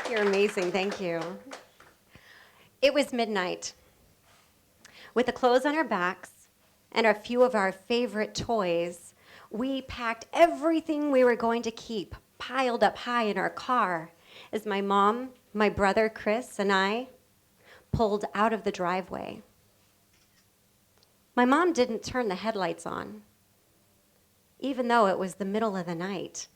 You're amazing, thank you. It was midnight. With the clothes on our backs and a few of our favorite toys, we packed everything we were going to keep piled up high in our car as my mom, my brother Chris, and I pulled out of the driveway. My mom didn't turn the headlights on, even though it was the middle of the night,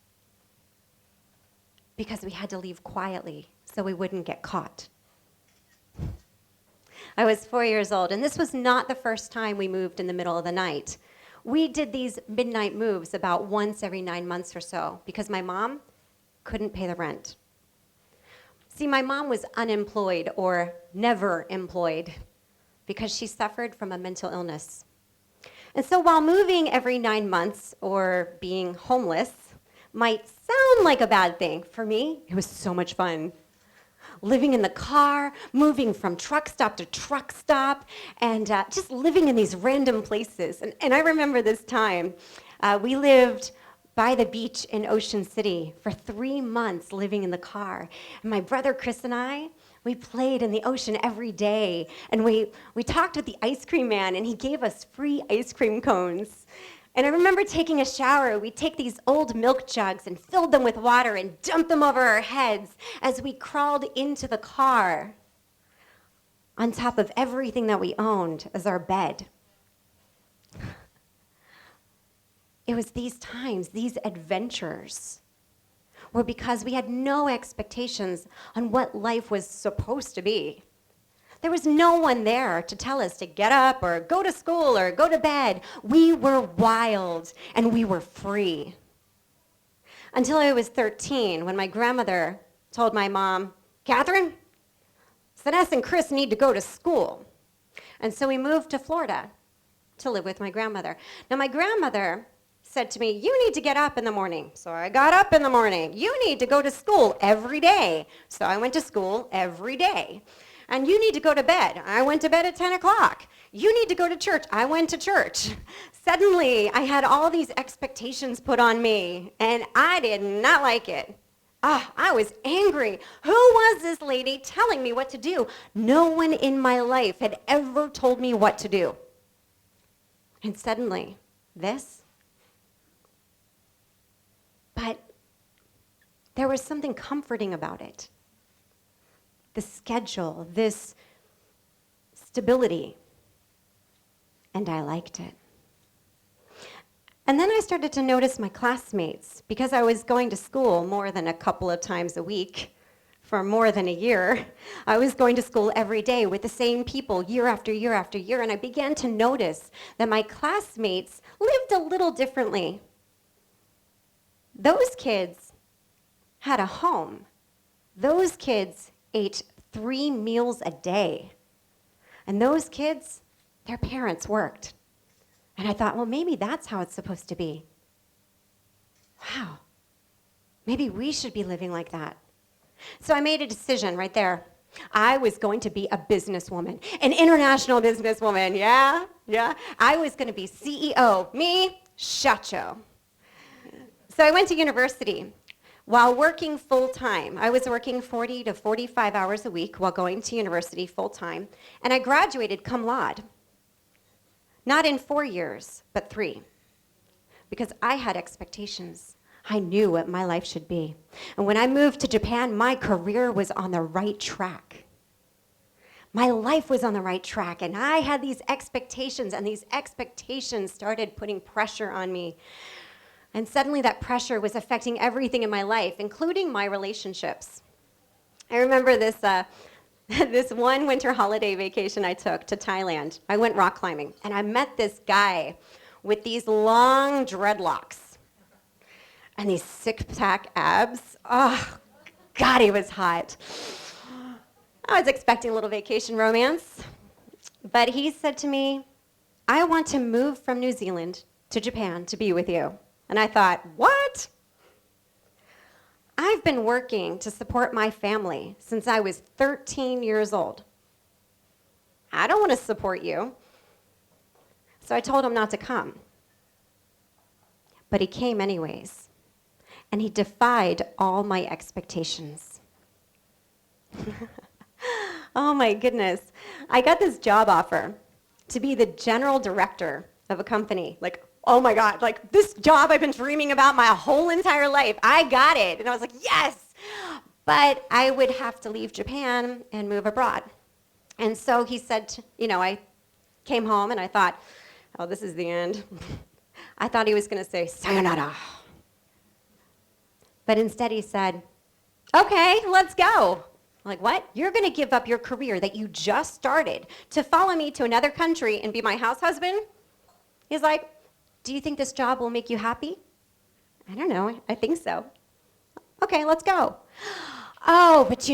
because we had to leave quietly so we wouldn't get caught. I was 4 years old, and this was not the first time we moved in the middle of the night. We did these midnight moves about once every 9 months or so because my mom couldn't pay the rent. See, my mom was unemployed or never employed because she suffered from a mental illness. And so while moving every 9 months or being homeless might sound like a bad thing, for me, it was so much fun. Living in the car, moving from truck stop to truck stop, and just living in these random places. And I remember this time. We lived by the beach in Ocean City for 3 months living in the car. And my brother Chris and I, we played in the ocean every day. And we talked with the ice cream man, and he gave us free ice cream cones. And I remember taking a shower. We'd take these old milk jugs and filled them with water and dump them over our heads as we crawled into the car on top of everything that we owned as our bed. It was these times, these adventures, were because we had no expectations on what life was supposed to be. There was no one there to tell us to get up or go to school or go to bed. We were wild and we were free. Until I was 13, when my grandmother told my mom, "Catherine, Soness and Chris need to go to school." And so we moved to Florida to live with my grandmother. Now my grandmother said to me, "You need to get up in the morning." So I got up in the morning. "You need to go to school every day." So I went to school every day. "And you need to go to bed." I went to bed at 10 o'clock. "You need to go to church." I went to church. Suddenly, I had all these expectations put on me, and I did not like it. I was angry. Who was this lady telling me what to do? No one in my life had ever told me what to do. And suddenly, this. But there was something comforting about it. The schedule, this stability, and I liked it. And then I started to notice my classmates, because I was going to school more than a couple of times a week for more than a year. I was going to school every day with the same people year after year after year, and I began to notice that my classmates lived a little differently. Those kids had a home. Those kids ate 3 meals a day. And those kids, their parents worked. And I thought, well, maybe that's how it's supposed to be. Wow, maybe we should be living like that. So I made a decision right there. I was going to be a businesswoman, an international businesswoman, yeah. I was going to be CEO, me, Shacho. So I went to university. While working full-time, I was working 40 to 45 hours a week while going to university full-time, and I graduated cum laude. Not in 4 years, but 3, because I had expectations. I knew what my life should be. And when I moved to Japan, my career was on the right track. My life was on the right track, and I had these expectations, and these expectations started putting pressure on me. And suddenly that pressure was affecting everything in my life, including my relationships. I remember this this one winter holiday vacation I took to Thailand. I went rock climbing, and I met this guy with these long dreadlocks and these six-pack abs. Oh, God, he was hot. I was expecting a little vacation romance, but he said to me, "I want to move from New Zealand to Japan to be with you." And I thought, what? I've been working to support my family since I was 13 years old. I don't want to support you. So I told him not to come. But he came anyways, and he defied all my expectations. Oh my goodness. I got this job offer to be the general director of a company. Like, oh my God, like this job I've been dreaming about my whole entire life. I got it. And I was like, yes. But I would have to leave Japan and move abroad. And so he said, I came home and I thought, oh, this is the end. I thought he was going to say, sayonara. But instead he said, okay, let's go. I'm like, what? You're going to give up your career that you just started to follow me to another country and be my house husband? He's like, do you think this job will make you happy? I don't know. I think so. Okay, let's go. Oh, but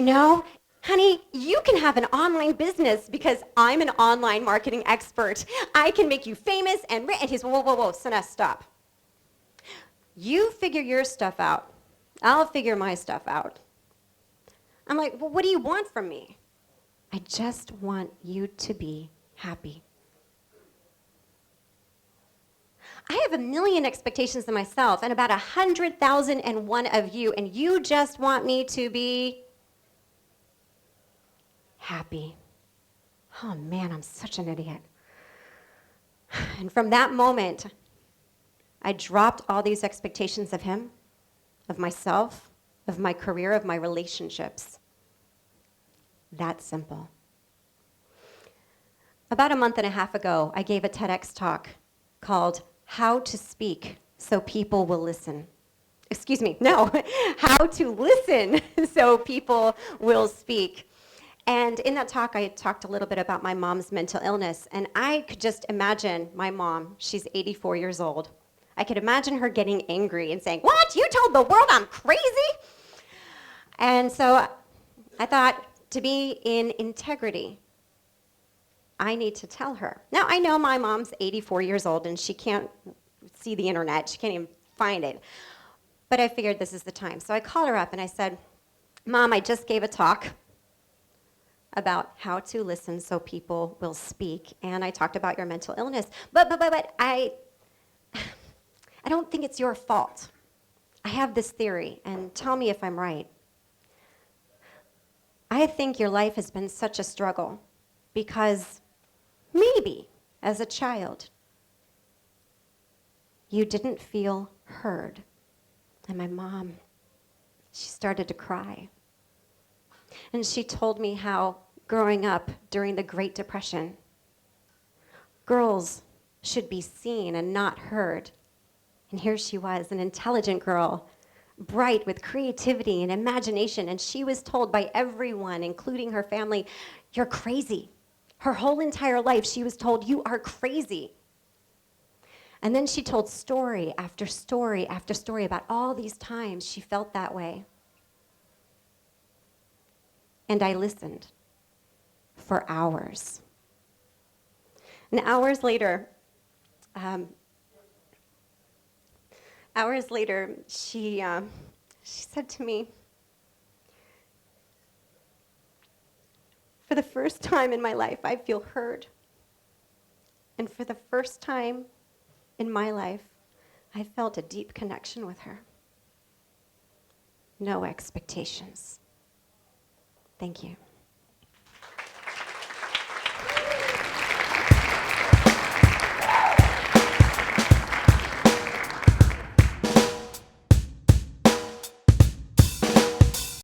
honey, you can have an online business because I'm an online marketing expert. I can make you famous and rich. And he's, whoa, Soness, stop. You figure your stuff out. I'll figure my stuff out. I'm like, well, what do you want from me? I just want you to be happy. I have 1,000,000 expectations of myself and about 100,001 of you, and you just want me to be happy. Oh man, I'm such an idiot. And from that moment, I dropped all these expectations of him, of myself, of my career, of my relationships. That simple. About a month and a half ago, I gave a TEDx talk called How to Speak So People Will Listen. Excuse me, no, How to Listen So People Will Speak. And in that talk, I talked a little bit about my mom's mental illness, and I could just imagine my mom, she's 84 years old. I could imagine her getting angry and saying, what, you told the world I'm crazy? And so I thought, to be in integrity, I need to tell her. Now, I know my mom's 84 years old, and she can't see the internet. She can't even find it. But I figured this is the time. So I called her up, and I said, Mom, I just gave a talk about how to listen so people will speak, and I talked about your mental illness. But I don't think it's your fault. I have this theory, and tell me if I'm right. I think your life has been such a struggle because maybe as a child you didn't feel heard. And my mom, she started to cry. And she told me how growing up during the Great Depression, girls should be seen and not heard. And here she was, an intelligent girl, bright with creativity and imagination, and she was told by everyone, including her family, you're crazy. Her whole entire life, she was told, you are crazy. And then she told story after story after story about all these times she felt that way. And I listened for hours. And hours later, she said to me, for the first time in my life, I feel heard. And for the first time in my life, I felt a deep connection with her. No expectations. Thank you.